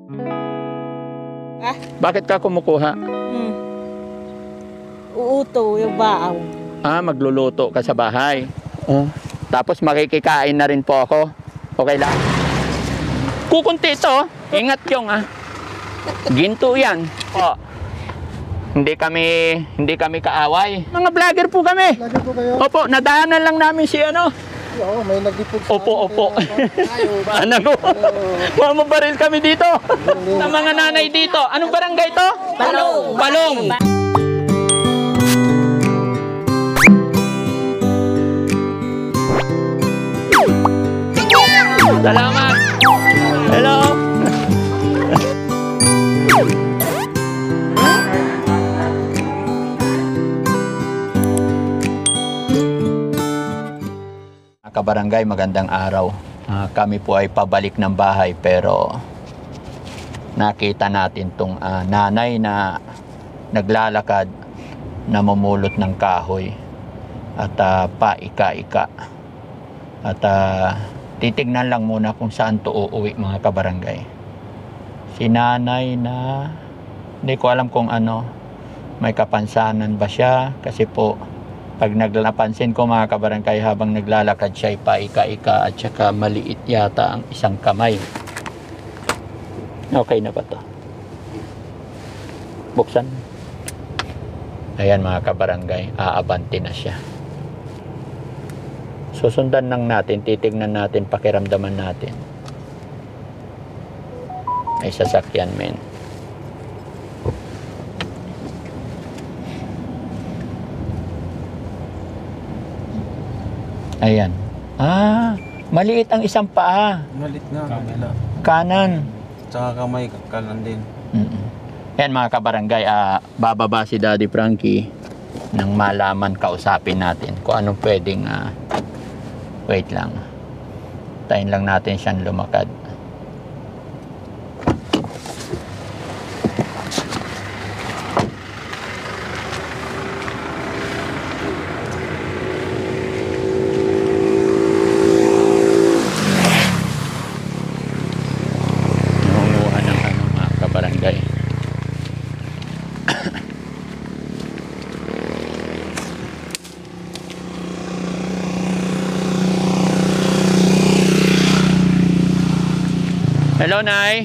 Ah? Bakit ka kumukuha? Uuto yung baaw. Magluluto ka sa bahay. Tapos makikikain na rin po ako. Okay lang? Kukunti ito. Ingat yung ginto yan. Hindi kami kaaway. Mga vlogger po kami. Vlogger po kayo? Opo, nadaanan lang namin si Oo, may nagdipog sa Opo. Paano? Mamabaril kami dito. Sa mga nanay dito. Anong barangay to? Balong. Salamat. Hello. Kabarangay, magandang araw. Kami po ay pabalik ng bahay pero nakita natin tong nanay na naglalakad, namumulot ng kahoy at paika-ika. At titignan lang muna kung saan to uuwi, mga kabarangay. Si nanay na hindi ko alam kung may kapansanan ba siya, kasi po pag napansin ko, mga kabarangay, habang naglalakad siya ay paika-ika at saka maliit yata ang isang kamay. Okay na ba to? Buksan. Ayan, mga kabarangay, aabante na siya. Susundan lang natin, titignan natin, pakiramdaman natin. Ay sasakyan, men. Ayan. Maliit ang isang paa. Malit nga, kabila. Kanan. Tsaka kamay, kanan din. Yan, mga kabarangay, bababa si Daddy Frankie nang malaman, kausapin natin kung anong pwedeng wait lang. Tayin lang natin siyang lumakad. Nangunguha ng mga kabarangay. Hello, Nay.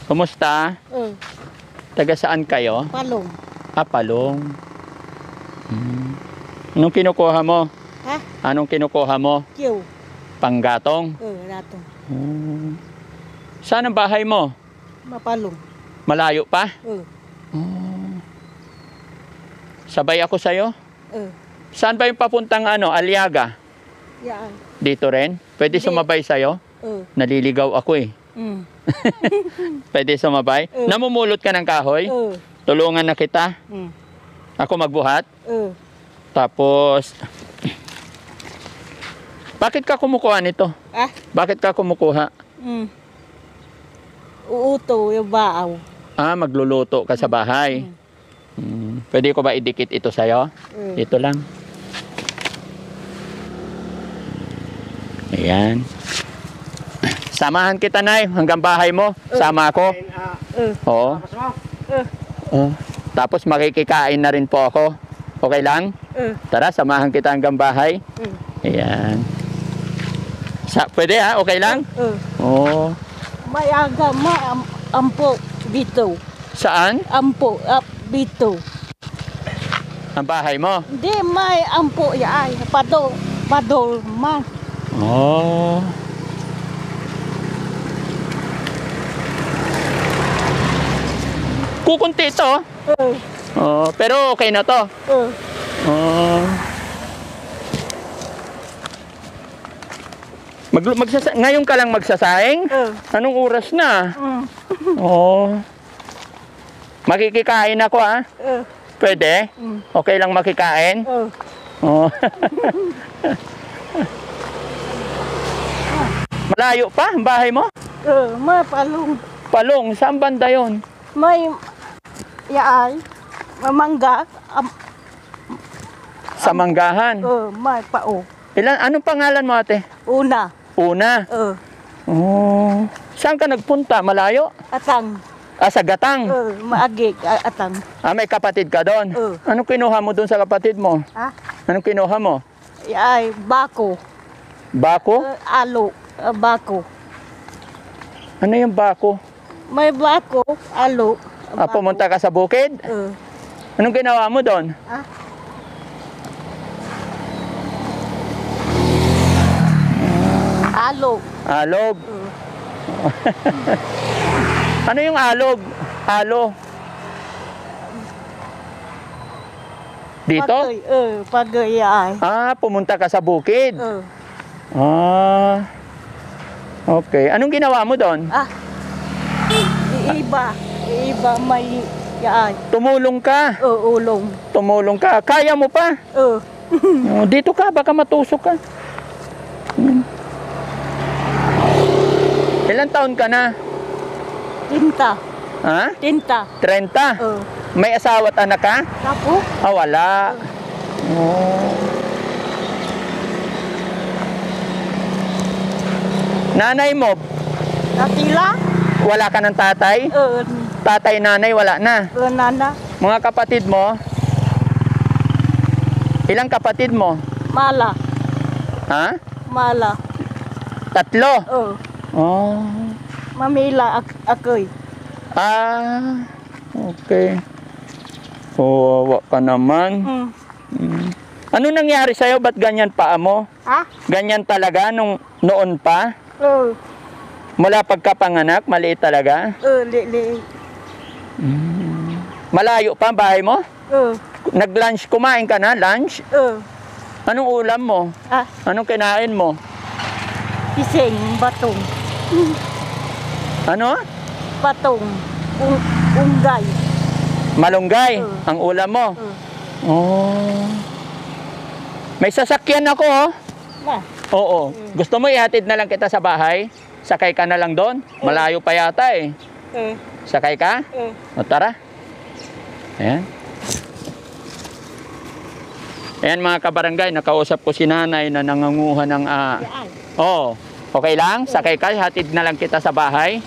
Kumusta? Taga saan kayo? Palong. Palong. Anong kinukuha mo? Anong kinukuha mo? Kiyo. Panggatong? Ratong. Saan ang bahay mo? Mapalong. Malayo pa? Sabay ako sa'yo? Saan ba yung papuntang Aliaga? Yan. Dito rin? Pwede sumabay sa'yo? Naliligaw ako eh. Pwede sumabay? Namumulot ka ng kahoy? Tulungan na kita? Ako magbuhat? Tapos, bakit ka kumukuha nito? Bakit ka kumukuha? Uuto yung baaw. Magluluto ka sa bahay. Pwede ko ba idikit ito sa'yo? Ito lang. Ayan. Samahan kita, Nay, hanggang bahay mo. Sama ako. Oo. Tapos makikikain na rin po ako. Okay lang? Tara, samahan kita hanggang bahay. Ayan. Pwede okay lang? Oo. May aga, ampo dito. Saan? Ampo, dito. Ang bahay mo? Hindi, may ampo yan. Padol man. Kukunti ito. Pero okay na to. Ngayon ka lang magsasaing? Anong oras na? Makikikain ako Pwede? Okay lang makikain? Malayo pa ang bahay mo? May palong. Palong, saan banda yun? May mamangga. Sa Manggahan? May pao. Anong pangalan mo, ate? Una. Una? Oh. Saan ka nagpunta? Malayo? Atang. Ah, sa Gatang. Maagi. Atang. Ah, may kapatid ka doon? Anong kinuha mo doon sa kapatid mo? Ah? Anong kinuha mo? Ay, bako. Bako? Alo. Bako. Ano yung bako? May bako. Alo. Ah, pumunta ka sa bukid? Uh, Anong ginawa mo doon? ah? Alo. Alog. Ano yung alog? Alo. Dito? Pagay ay. Ah, pumunta ka sa bukid. Uh, Ah. Okay. Anong ginawa mo doon? ah. Iiba. Iiba may yaay. Tumulong ka. Ulong. Tumulong ka. Kaya mo pa. Uh, Oh, dito ka, baka matusok ka. Ilan taon ka na? tinta. Ha? Tinta. 30? May asawa at anak ka? Tapo. Ah, wala. Oh. Nanay mo, Natila. wala ka ng tatay? Tatay, nanay, wala na. Nana. Mga kapatid mo? Ilang kapatid mo? Mala. Ha? Mala. 3? Oh. Mamila ako'y. Ah, okay. Kawawa ka naman. Ano nangyari sa'yo? Ba't ganyan paa mo? Ha? Ganyan talaga nung noon pa? Mula pagkapanganak, maliit talaga? Li. Malayo pa ang bahay mo? Nag-lunch, kumain ka na? Lunch? Anong ulam mo? Ah, Anong kinain mo? pising, batong. Ano? Batong. Unggay. Malunggay, ang ulam mo? Oh. May sasakyan ako, oh. Na. Oo. Gusto mo ihatid na lang kita sa bahay? Sakay ka na lang doon? Malayo pa yata eh. Sakay ka? O tara. Ayan. Ayan mga kabarangay, nakausap ko si nanay na nanganguha ng... Oo. Okay lang? Sakay ka, hatid na lang kita sa bahay.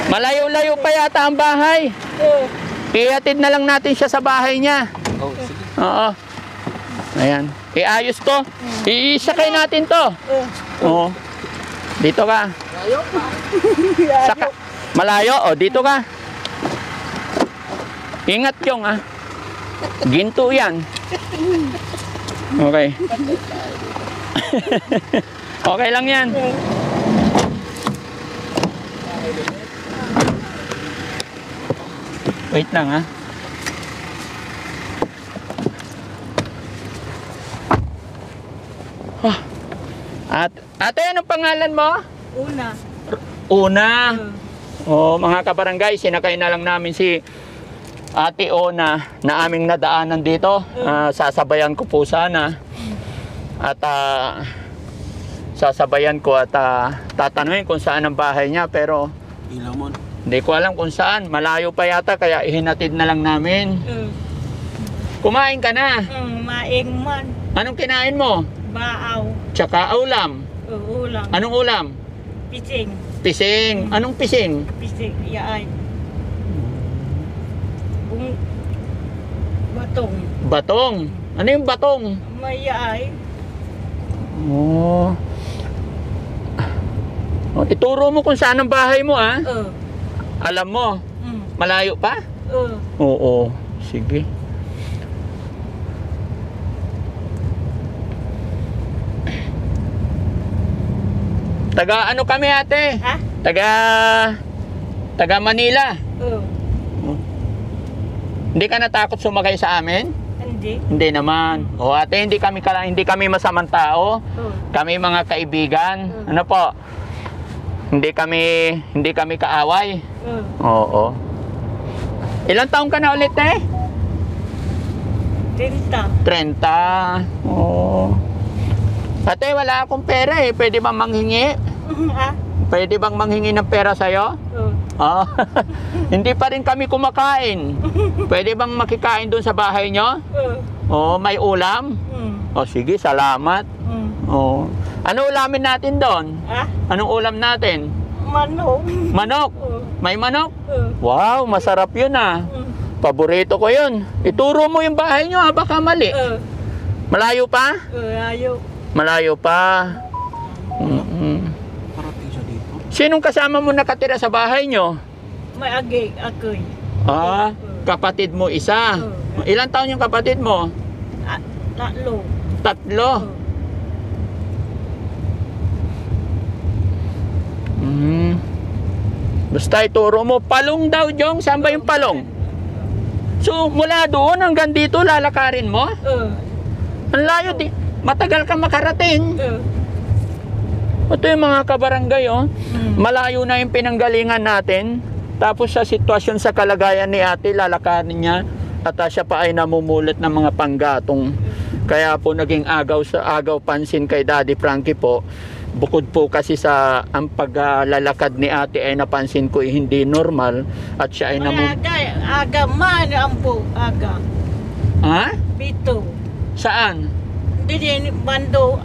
Malayo-layo pa yata ang bahay. Ihatid na lang natin siya sa bahay niya. Oh, sige. Oo. Ayan. Iayos to. Iisakay natin to. Oo. Dito ka. Malayo? O, dito ka. Ingat yung ginto yan. Okay. Okay lang yan. Wait lang Ate, anong pangalan mo? Una. Una. Oh, mga kabarangay, sinakay na lang namin si Ate Ona na aming nadaanan dito. Sasabayan ko po sana. At sasabayan ko at tatanungin kung saan ang bahay niya. Pero Ilamon. hindi ko alam kung saan. Malayo pa yata kaya ihinatid na lang namin. Kumain ka na. Maing man. Anong kinain mo? Baaw. Tsaka ulam. Ulang. Anong ulam? Pising. Pising. Anong pising? Pising. Yaay. Batong. Batong. Ano yung batong? May yaay. Oh. Ituro mo kung saan ang bahay mo Alam mo, malayo pa? Oo. Sige. Taga ano kami ate? Ha? Taga Manila. Hindi ka natakot sumakay sa amin? Hindi. Hindi naman. O ate, hindi kami masamang tao. Kami mga kaibigan. Ano po? Hindi kami kaaway. Oo. Ilang taong ka na ulit 30. 30. Oo. Ate, wala akong pera Pwede bang manghingi? Pwede bang manghingi ng pera sa'yo? Hindi pa rin kami kumakain. Pwede bang makikain doon sa bahay nyo? May ulam? Sige, salamat. Oo. Ano ulamin natin doon? Ah, Anong ulam natin? manok. Manok. May manok? Wow, masarap yun ah. Mm. Paborito ko yun. Ituro mo yung bahay nyo ha, baka mali. Malayo pa? Ayaw. Malayo pa. Parating siya dito. Sinong kasama mo nakatira sa bahay nyo? May agi, ako'y. Ah, kapatid mo isa. Ilan taon yung kapatid mo? Tatlo. Tatlo. Basta ituro mo, palong daw, Jong. Saan ba yung palong? So, mula doon hanggang dito, lalakarin mo? Ang layo, matagal ka makarating. Ito yung mga kabarangay, oh. Malayo na yung pinanggalingan natin. Tapos sa sitwasyon sa kalagayan ni ate, lalakarin niya. At siya pa ay namumulat ng mga panggatong. Kaya po naging agaw pansin kay Daddy Frankie po. Bukod po kasi sa ang paglalakad ni ate ay napansin ko hindi normal. At siya ay Aga man, ampo, aga. Ha? Bito. Saan? Hindi bando,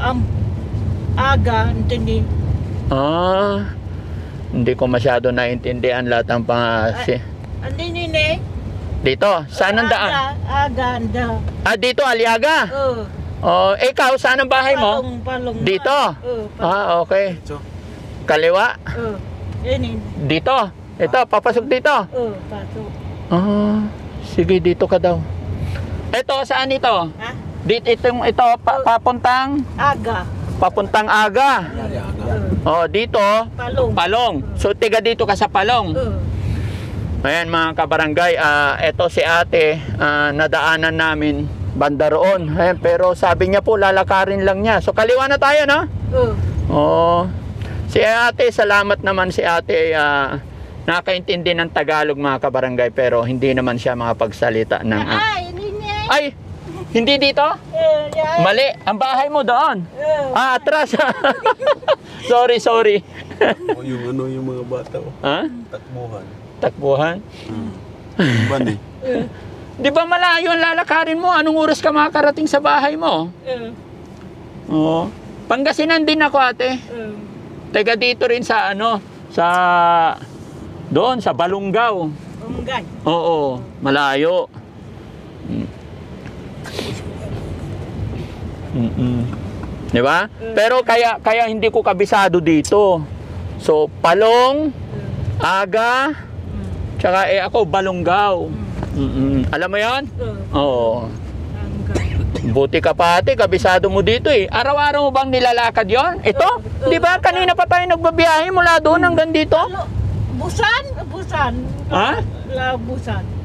aga, hindi. Ah, hindi ko masyado naintindihan lahat ng Hindi ni. Dito, saan ang daan? Aga, anda. Ah, dito, Aliaga. Oh, ikaw, saan ang bahay mo? Palong. Dito? Ah, okay. Diretso. Kaliwa? Ini. Dito? Ito, papasok dito? Pasok. Ah, sige, dito ka daw. Ito, saan ito? Ha? Dito, ito, papuntang? Papuntang Aga. Oh, dito, Palong. Palong. So, tiga dito ka sa Palong. Ayan mga kabarangay, ito si ate, nadaanan namin banda roon. Ayan, pero sabi niya po, lalakarin lang niya. So, kaliwa na tayo, no? Oh, si ate, salamat naman si ate, nakaintindi ng Tagalog mga kabarangay, pero hindi naman siya makapagsalita ng... Ay, hindi dito? Mali, ang bahay mo doon. Atras. Sorry. O yung mga bata. Ha? Takbuhan. Takbuhan? Bandi. Di ba malayo ang lalakarin mo? Anong oras ka makakarating sa bahay mo? Oo. Pangasinan din ako, ate. Teka dito rin sa doon sa Balungaw. Oo, malayo. Di ba? Pero kaya hindi ko kabisado dito. So, Palong, Aga, tsaka ako, Balungaw. Alam mo yan? Oo. Buti ka pa ate, kabisado mo dito eh. Araw-araw mo bang nilalakad yon? Ito? Di ba? Kanina pa tayo nagbabiyahe mula doon hanggang dito? Busan. Ha?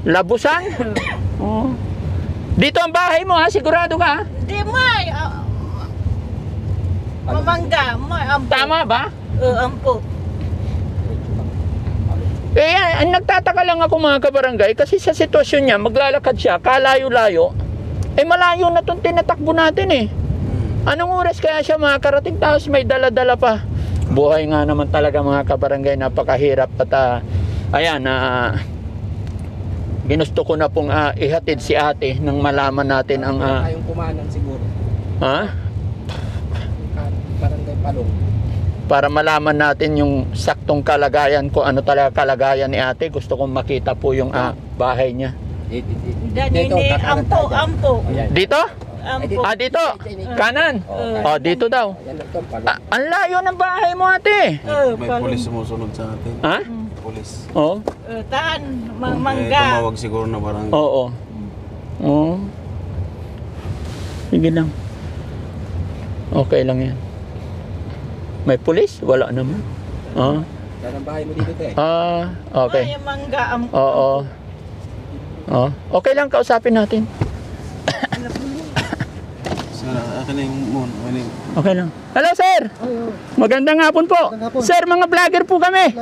Labusan? Oo. Dito ang bahay mo ha? Sigurado ka? Di may. Mamangga. May ampo. Tama ba? Ampo. Nagtataka lang ako mga kabarangay kasi sa sitwasyon niya, maglalakad siya, kalayo-layo. Malayo na itong tinatakbo natin eh. Anong oras kaya siya makakarating tapos may dala-dala pa? Buhay nga naman talaga mga kabarangay, napakahirap at ginusto ko na pong ihatid si ate nang malaman natin ang... Tayong kumanan siguro. Ha? Barangay Palong. Para malaman natin yung saktong kalagayan ko, ano talaga kalagayan ni ate. Gusto kong makita po yung bahay niya. Ampo. Dito? Ampo. Dito. Kanan. Dito daw. Ang layo ng bahay mo ate. May pulis sumusunod sa atin. Ha? Pulis. Oo. Taan, May mangga. tumawag siguro na barangay. Oo. Oo. Sige lang. Okay lang yan. May pulis? Wala naman. Yan ang bahay mo dito, te. Okay. May mangga. Oo. Okay lang, kausapin natin. Sir, akin na yung muna. Okay lang. Hello, sir. Magandang hapon po. Sir, mga vlogger po kami.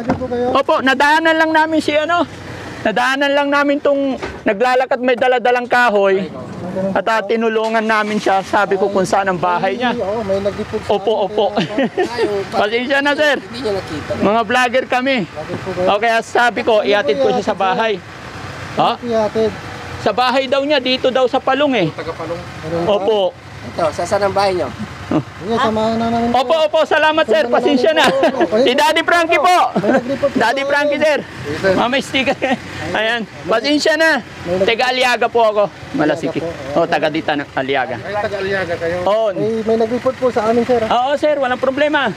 Opo, nadaanan lang namin nadaanan lang namin tong naglalakad may daladalang kahoy. At tinulungan namin siya. Sabi ko kung saan ang bahay niya. May nagdipog sa Opo. Pasensya na, sir. Hindi niya nakita. Mga vlogger kami. Okay, sabi ko, iatid ko siya sa bahay. Sa bahay daw niya, dito daw sa Palong eh. Taga Palong. Opo. Ito, saan ang bahay niyo? Sige, samahan na namin. Opo, salamat sir. Pasensya na. Si Daddy Frankie po. Daddy Frankie sir. Mama sticker. Ayan. Pasensya na. Taga Aliaga po ako. Malasikip. Taga dito ng Aliaga. Ay, taga-Aliaga kayo. Oo. May nag-report po sa amin, sir. Oo sir, walang problema.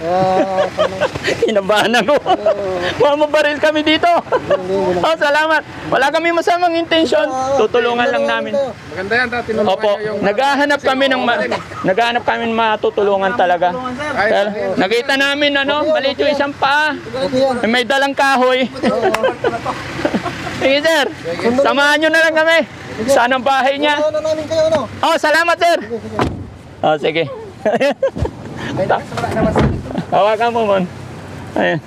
Kinabahan ako. Mamabaril kami dito. Salamat. Wala kami masamang intensyon. Tutulungan lang namin. Maganda yan, tinulungan Opo, naghahanap kami ng matutulungan talaga. Nakita namin maliit yung isang paa. May dalang kahoy. Sige sir, samahan nyo na lang kami. Saan ang bahay niya? Ano namin kayo, ano? Salamat sir. Sige. Hawakan mo, Mon. Ayan.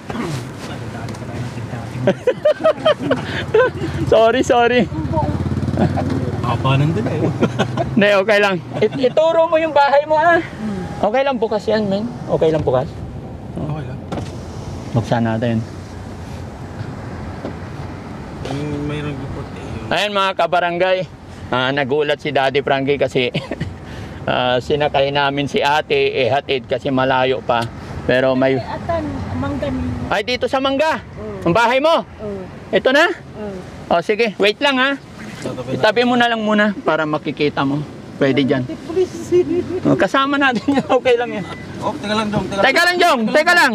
Sorry. Apa nandun eh. Hindi, okay lang. Ituro mo yung bahay mo, ha? Okay lang bukas yan, men. Okay lang bukas. Okay lang. Buksan natin. Mayroong report eh. Ayan mga kabarangay, nagulat si Daddy Frankie kasi sinakay namin si ate, hatid kasi malayo pa. Pero may... Atan, mangga ninyo. Ay, dito sa Mangga. Ang bahay mo? Ito na? Sige, wait lang ha. Itabi mo na lang muna para makikita mo. Pwede dyan. Kasama natin yan. Okay lang yan. Teka lang, Jong. Teka lang, Jong.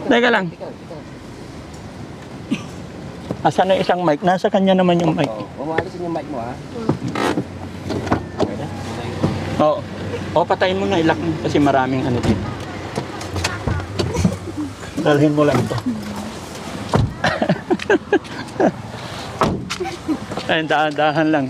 Teka lang. Asan na isang mic? Nasa kanya naman yung mic. Umalisin yung mic mo, ha? Patayin mo na, ilak mo. Kasi maraming ano dito. Dalhin mo lang ito. Ayun, dahan-dahan lang.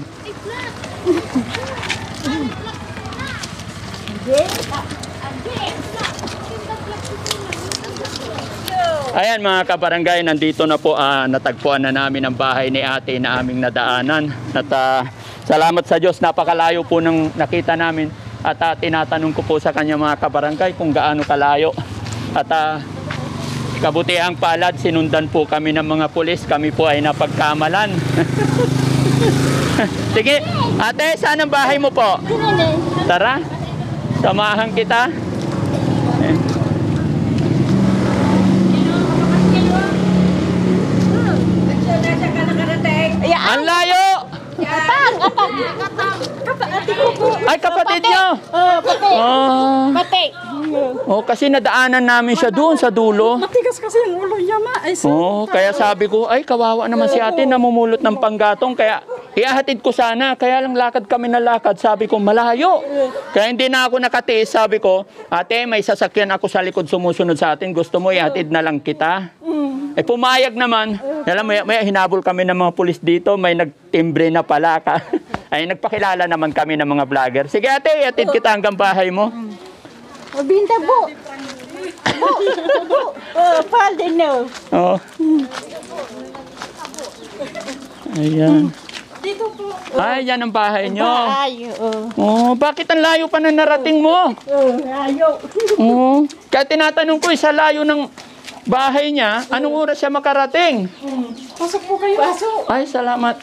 Ayan mga kabarangay, nandito na po, natagpuan na namin ang bahay ni ate na aming nadaanan. At salamat sa Diyos, napakalayo po nang nakita namin. At tinatanong ko po sa kanya mga kabarangay kung gaano kalayo. At kabutihang palad, sinundan po kami ng mga pulis. Kami po ay napagkamalan. Sige, ate, saan ang bahay mo po? Tara, samahan kita. Ang layo! Ay, kapatid nyo! Pati. Kasi nadaanan namin siya doon sa dulo. Matigas kasi yung ulo niya, ma. Kaya sabi ko, ay kawawa naman si ate, namumulot ng panggatong. Kaya ihahatid ko sana. Kaya lang lakad kami na lakad. Sabi ko, malayo. Kaya hindi na ako nakatiis. Sabi ko, ate, may sasakyan ako sa likod sumusunod sa atin. Gusto mo ihatid na lang kita? Pumayag naman. Alam mo, may hinabol kami ng mga pulis dito. May nagtimbre na pala ka. Ay, nagpakilala naman kami ng mga vlogger. Sige ate, ihatid kita hanggang bahay mo. Binta po. Palde no. Ayan. Dito po. Ay, yan ang bahay nyo. Ay, Bakit ang layo pa na narating mo? Ayaw. Kaya tinatanong ko, sa layo ng bahay niya, anong oras siya makarating? Pasok po kayo. Pasok. Ay, salamat.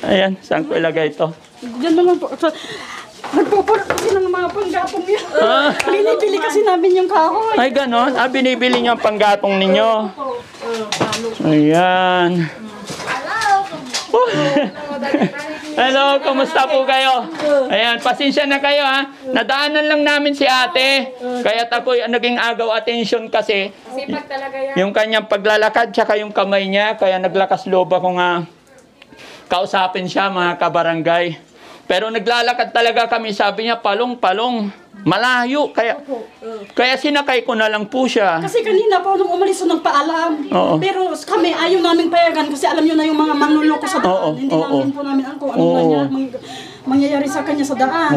Ayan, saan ko ilagay ito? Diyan naman po. Nagpupulot kasi ng mga panggatong niya. Binibili kasi namin yung kahoy. Ay, ganon. Binibili niyo ang panggatong ninyo. Ayan. Hello, kumusta po kayo? Ayan, pasensya na kayo ha. Nadaanan lang namin si ate. Kaya ako naging agaw attention kasi yung kanyang paglalakad tsaka yung kamay niya. Kaya naglakas loob ako nga kausapin siya mga kabarangay. Pero naglalakad talaga kami, sabi niya, palong-palong, malayo. Kaya sinakay ko na lang po siya. Kasi kanina po, nung umalis ko nagpaalam. Oo. Pero kami, ayaw namin payagan kasi alam nyo na yung mga manluloko sa daan. Hindi namin po namin kung ano mangyayari sa kanya sa daan.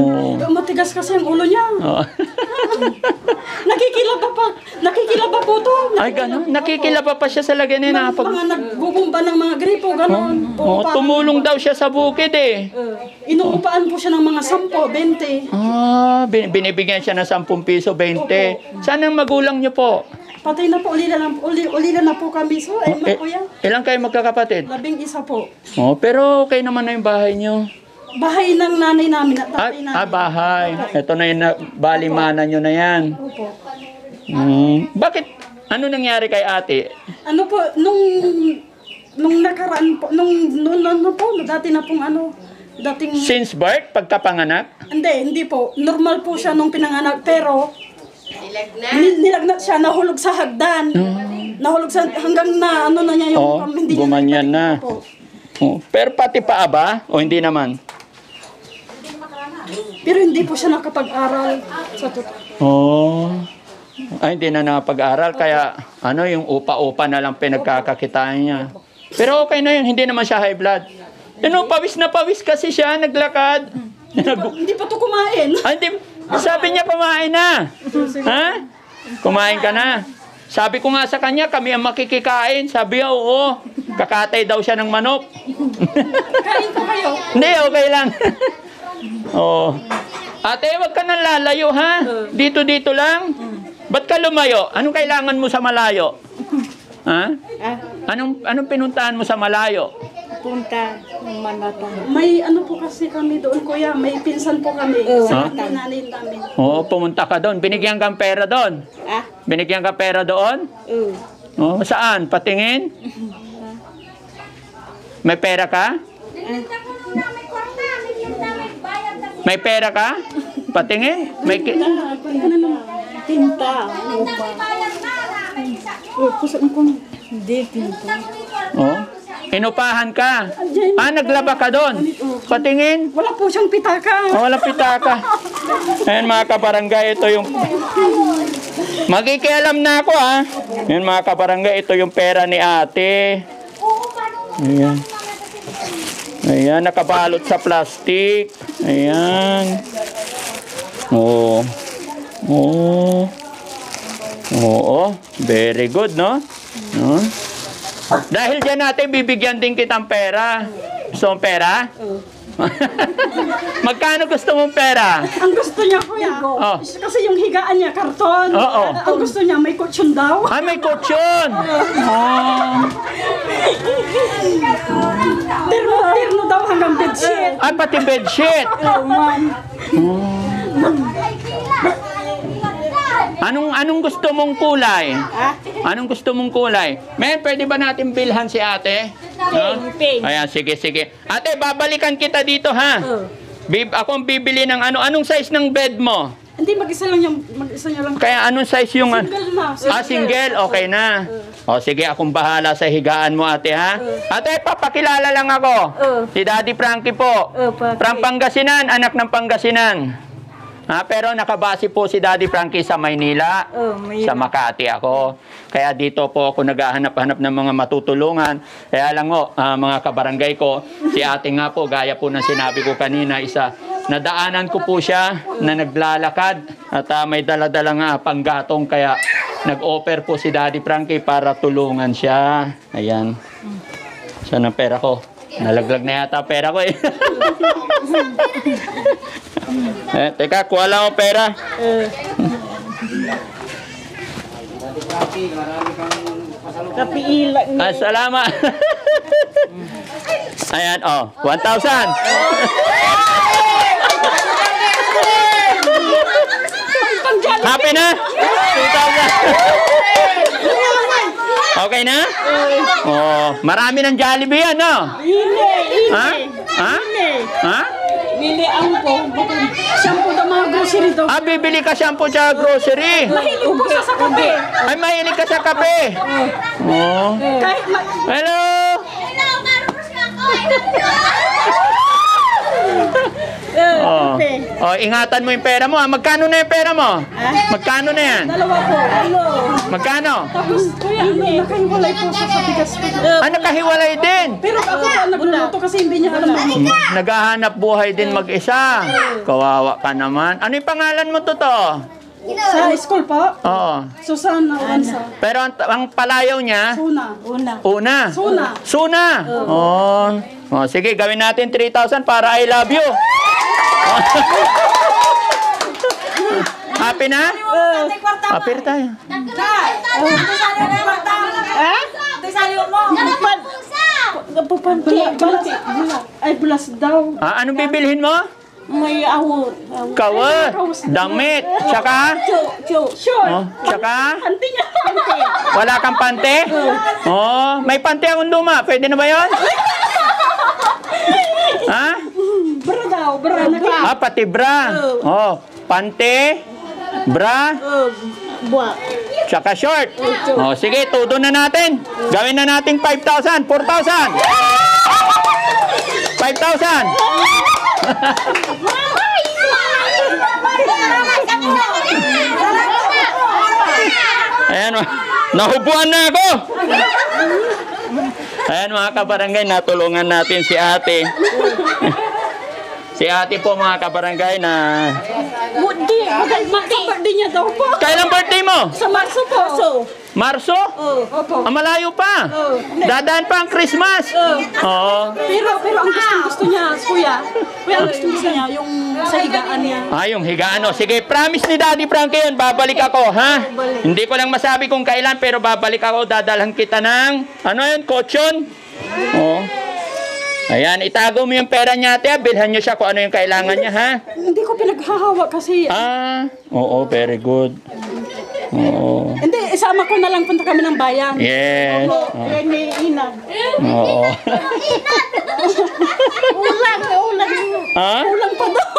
Matigas kasi ang ulo niya. Nakikilaba po to. Ay, gano'n. Nakikilaba pa siya sa lagay niya. Mga nagbubumba ng mga gripo, gano'n. Tumulong daw siya sa bukid eh. Inuupaan po siya ng mga 10, 20. Binibigyan siya ng 10 piso, 20. Saan ang magulang niyo po? Patay na po, ulila na po kami. So, kuya, Ilang kayo magkakapatid? 11 po. Pero okay naman na yung bahay niyo. bahay ng nanay namin at tatay namin. Bahay. Ito na yung balimana nyo na yan. Opo. Bakit? Ano nangyari kay ate? Ano po, nung nakaraan po, dati na pong dating... Since birth, pagkapanganak? Hindi po. Normal po siya nung pinanganak, pero nilagnat siya, nahulog sa hagdan. Nahulog sa, hanggang na, na niya yung... hindi niya gumanyan na. po. Pero pati paa ba? O hindi naman? Pero hindi po siya nakapag-aral sa totoo. Ay, hindi na nakapag-aral. Kaya, yung upa-upa na lang pinagkakakitaan niya. Pero okay na yun. Hindi naman siya high blood. Pawis na pawis kasi siya. Naglakad. Hindi pa to kumain. Hindi. Sabi niya, kumain na. Ha? Kumain ka na. Sabi ko nga sa kanya, kami ang makikikain. Sabi niya, oo. Kakatay daw siya ng manok. Kain po kayo. Hindi, okay lang. Ate, wag ka nang lalayo, ha? Dito lang. Ba't ka lumayo? Anong kailangan mo sa malayo? Ha? Anong pinuntahan mo sa malayo? Punta ng Manatang. May po kasi kami doon, kuya. May pinsan po kami. Sa nanay namin. Oo, pumunta ka doon. Binigyan kang pera doon. Binigyan ka pera doon? Saan? Patingin? May pera ka? May pera ka? Patingin? May Tinta. Hindi, tinta. Inupahan ka. Naglaba ka doon. Patingin. Wala po siyang pitaka. Walang pitaka. Ayan mga kabarangay, ito yung... Magikialam na ako, ha. Ayan mga kabarangay, ito yung pera ni ate. Ayan. Ayan, nakabalot sa plastic. Ayan. Oo, very good, no? Dahil dyan natin, bibigyan din kitang pera. Gusto mong pera? Magkano gusto mong pera? Ang gusto niya, kuya, kasi yung higaan niya, karton. Ang gusto niya, may kutsyon daw. May kutsyon! Terno daw hanggang bedsheet. Pati bedsheet! Anong gusto mong kulay? Anong gusto mong kulay? Men, pwede ba natin bilhan si ate? Pink. Ayan, sige. Ate, babalikan kita dito, ha? Ako ang bibili ng anong size ng bed mo? Hindi, mag-isa niya lang. Kaya anong size yung... Single na. Single? Okay na. Sige, akong bahala sa higaan mo, ate, ha? Ate, papakilala lang ako. Si Daddy Frankie po. From Pangasinan, anak ng Pangasinan. Pero nakabase po si Daddy Frankie sa Maynila. Sa Makati ako. Kaya dito po ako naghahanap-hanap ng mga matutulungan. Kaya lang mga kabarangay ko, si ate nga po, gaya po ng sinabi ko kanina, nadaanan ko po siya na naglalakad at may dala-dala nga panggatong, kaya nag-offer po si Daddy Frankie para tulungan siya. Ayan. Saan ang pera ko? Nalaglag na yata pera ko, eh. Teka, kuha lang ako pera. Kapiila. Salamat. Ayan, 1,000. Happy na? 2,000. Okay na? Marami ng Jollibee yan, no? Ha? Mili ang po. Shampoo daw, mga grocery daw. Bibili ka shampoo sa grocery. Mahilig po siya sa kape. Ay, mahilig ka sa kape. Kahit Hello! Ingatan mo yung pera mo. Magkano na yung pera mo? Magkano na yan? dalawa po. Magkano? Tapos, kuya, nakahiwalay po siya sa bigas ko. Nakahiwalay din. Pero ako po nagluluto kasi hindi niya alam na. Naghahanap buhay din mag-isa. Kawawa ka naman. Ano yung pangalan mo to? Sa school po? Oo. Susana Oranza. Pero ang palayaw niya? Una. Suna. Sige, gawin natin 3,000 para I love you. Happy na? Happy tayo. Pupante. Ay, bulas daw. Anong bibilhin mo? May awot. Kawa, damit, tsaka? Sure. Oh, tsaka? Pante niya. Wala kang pante? Oh, may pante akong luma. Pwede na ba yun? Ha? Bra daw, bra na. Pati bra. Oh, pante, bra, Buwa. tsaka short. Oh, sige, todo na natin. Gawin na natin 5,000, 4,000. 5,000. Ayan, nahubuan na ako. Ayan mga kabarangay, natulungan natin si ate. Si ate po mga kabarangay na... Hindi, birthday niya daw po. Kailan birthday mo? Sa Marso po. Marso? Opo. Malayo pa. Dadaan pa ang Christmas. Oo. Pero ang gusto niya, kuya, ang gusto niya, yung sa higaan niya. Yung higaan. Sige, promise ni Daddy Frankie yun, babalik ako, ha? Hindi ko lang masabi kung kailan, pero babalik ako, dadalhan kita ng, kutsyon? Oo. Ayan, itago mo yung pera niya, ate. Bilhan niyo siya kung ano yung kailangan niya, ha? Hindi ko pinaghahawa kasi. Oo, very good. Oo. Hindi, isama ko na lang punta kami ng bayan. Yes. Yan may inag. Oo. Ulang. Ha? Ulang pa daw.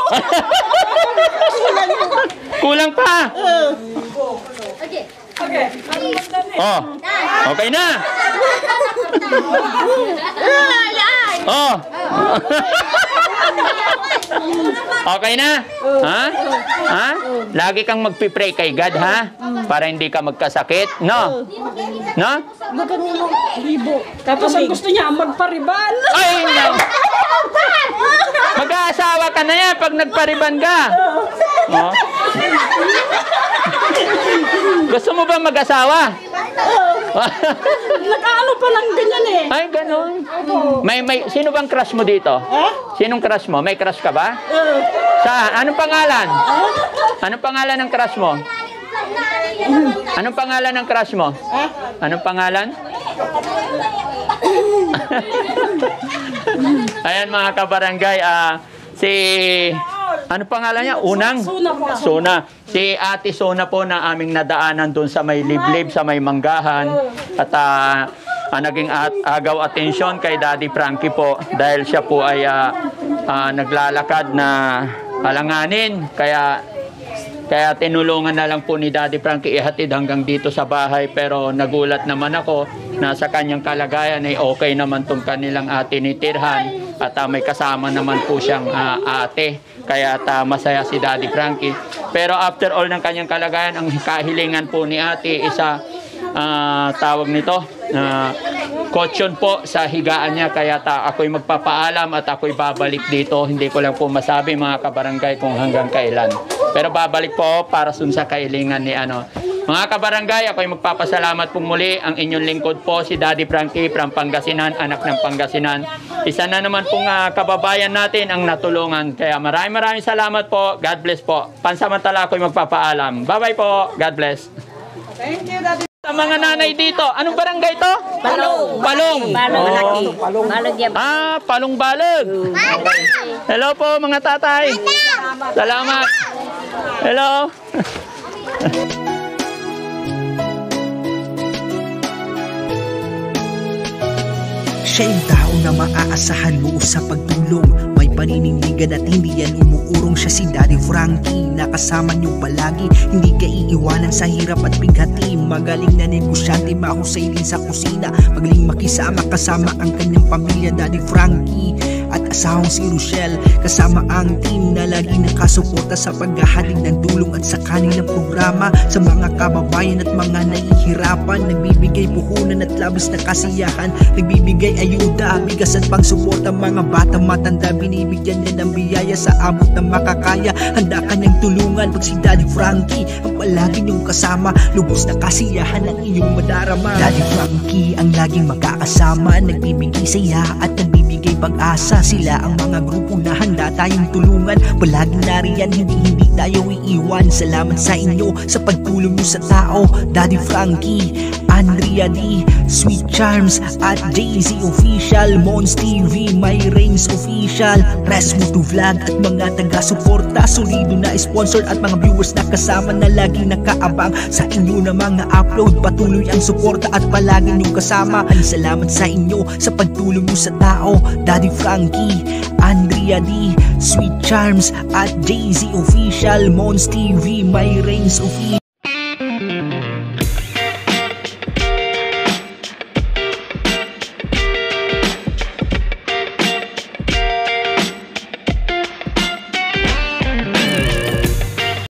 Kulang pa. Okay. Oh. Okay na. Oh. Okay na? Ha? Lagi kang magpipray kay God, ha? Para hindi ka magkasakit, no? No? Magkanulong libo. Tapos ang gusto niya, magpariban. Ay, no. Mag-aasawa ka na yan pag nagpariban ka. Oh. Gusto mo ba mag-asawa? Nakaano pa lang ganyan eh. Ay, ganun. Sino bang crush mo dito? Sinong crush mo? May crush ka ba? Saan? Anong pangalan? Anong pangalan ng crush mo? Anong pangalan ng crush mo? Anong pangalan? Ayan mga kabarangay, ano pangalan niya? Unang? Sona. Si Ate Sona po na aming nadaanan doon sa may liblib, sa may manggahan. At naging agaw atensyon kay Daddy Frankie po dahil siya po ay naglalakad na alanganin. Kaya tinulungan na lang po ni Daddy Frankie ihatid hanggang dito sa bahay. Pero nagulat naman ako na sa kanyang kalagayan ay okay naman tong kanilang tinitirhan. At may kasama naman po siyang ate. Kaya masaya si Daddy Frankie. Pero after all ng kanyang kalagayan, ang kahilingan po ni ate isa tawag nito kautsyon po sa higaan niya. Kaya ako'y magpapaalam at ako'y babalik dito. Hindi ko lang po masabi mga kabarangay kung hanggang kailan. Pero babalik po para sa kahilingan ni Mga kabarangay, ako'y magpapasalamat po muli. Ang inyong lingkod po si Daddy Frankie from Pangasinan, anak ng Pangasinan. Isa na naman pong kababayan natin ang natulungan. Kaya maraming salamat po. God bless po. Pansamantala ako'y magpapaalam. Bye-bye po. God bless. Thank you, Daddy. Sa mga nanay dito, anong barangay to? Palong. Palong. Malaki. Balog yan. Palong-balog. Hello po mga tatay. Salamat. Hello. Siya yung tao na maaasahan mo sa pagtulong. May paninindigan at hindi yan umuurong. Siya si Daddy Frankie, nakasama niyo palagi. Hindi ka iiwanan sa hirap at bighati. Magaling na negosyante, mahusay din sa kusina. Magaling makisama kasama ang kanyang pamilya. Daddy Frankie at asawang si Rochelle, kasama ang team na lagi nakasuporta sa paghahatid ng tulong at sa kanilang programa sa mga kababayan at mga nahihirapan. Nagbibigay puhunan at labis na kasiyahan. Nagbibigay ayuda, bigas at pangsuporta. Mga bata matanda, binibigyan niya ng biyaya sa abot na makakaya. Handa kanyang tulungan pag si Daddy Frankie ang palagi niyong kasama. Lubos na kasiyahan ang iyong madarama. Daddy Frankie ang laging magkakasama, nagbibigay saya at nagbibigay pag-asa. Sila ang mga grupo na handa tayong tulungan. Palaging nariyan, hindi tayo iiwan. Salamat sa inyo sa pagtulong nyo sa tao. Daddy Frankie, Andrea D, Sweet Charms at Jay-Z Official, Mons TV, My Reigns Official, Resmuto Vlog at mga taga-suporta, solido na sponsored at mga viewers na kasama na lagi nakaabang sa inyo na mga upload. Patuloy ang suporta at palagi niyong kasama. Ay salamat sa inyo sa pagtulong niyo sa tao. Daddy Frankie, Andrea D, Sweet Charms at Jay-Z Official, Mons TV, My Reigns Official.